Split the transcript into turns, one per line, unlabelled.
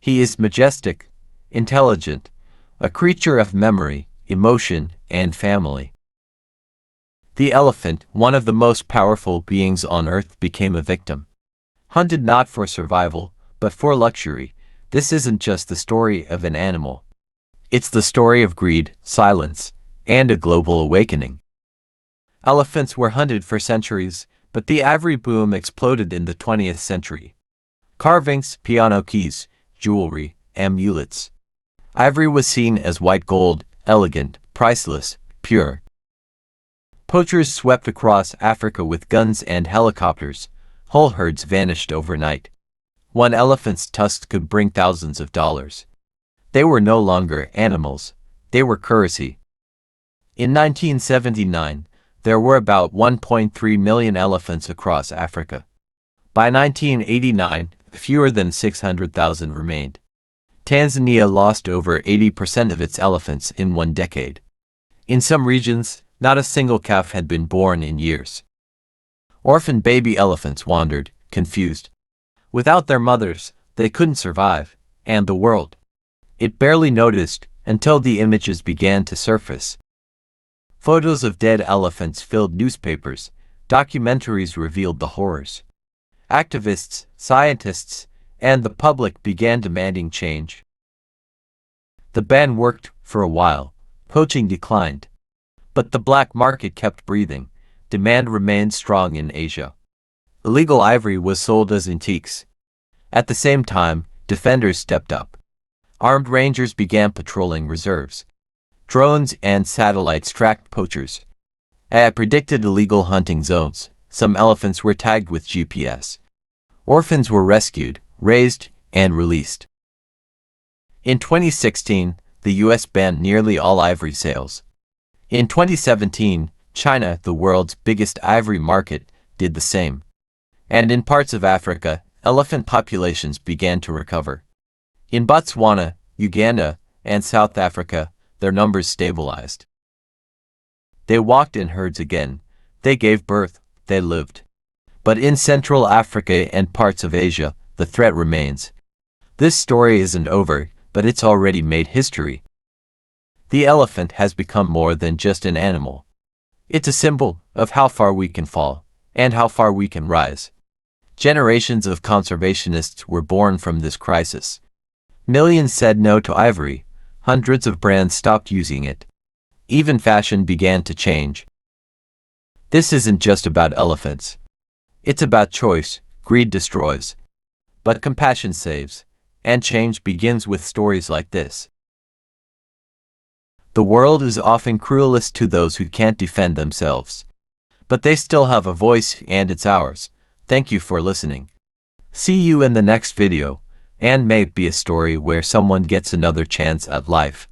He is majestic, intelligent, a creature of memory, emotion, and family. The elephant, one of the most powerful beings on earth, became a victim. Hunted not for survival, but for luxury. This isn't just the story of an animal. It's the story of greed, silence, and a global awakening. Elephants were hunted for centuries, but the ivory boom exploded in the 20th century. Carvings, piano keys, jewelry, amulets. Ivory was seen as white gold, elegant, priceless, pure. Poachers swept across Africa with guns and helicopters. Whole herds vanished overnight. One elephant's tusk could bring thousands of dollars. They were no longer animals, they were currency. In 1979, there were about 1.3 million elephants across Africa. By 1989, fewer than 600,000 remained. Tanzania lost over 80% of its elephants in one decade. In some regions, not a single calf had been born in years. Orphan baby elephants wandered, confused. Without their mothers, they couldn't survive, and the world. It barely noticed until the images began to surface. Photos of dead elephants filled newspapers, documentaries revealed the horrors. Activists, scientists, and the public began demanding change. The ban worked for a while, poaching declined. But the black market kept breathing, demand remained strong in Asia. Illegal ivory was sold as antiques. At the same time, defenders stepped up. Armed rangers began patrolling reserves. Drones and satellites tracked poachers. AI predicted illegal hunting zones. Some elephants were tagged with GPS. Orphans were rescued, raised, and released. In 2016, the US banned nearly all ivory sales. In 2017, China, the world's biggest ivory market, did the same. And in parts of Africa, elephant populations began to recover. In Botswana, Uganda, and South Africa, their numbers stabilized. They walked in herds again, they gave birth, they lived. But in Central Africa and parts of Asia, the threat remains. This story isn't over, but it's already made history. The elephant has become more than just an animal. It's a symbol of how far we can fall, and how far we can rise. Generations of conservationists were born from this crisis. Millions said no to ivory. Hundreds of brands stopped using it. Even fashion began to change. This isn't just about elephants. It's about choice. Greed destroys. But compassion saves. And change begins with stories like this. The world is often cruelest to those who can't defend themselves. But they still have a voice, and it's ours. Thank you for listening. See you in the next video, and may it be a story where someone gets another chance at life.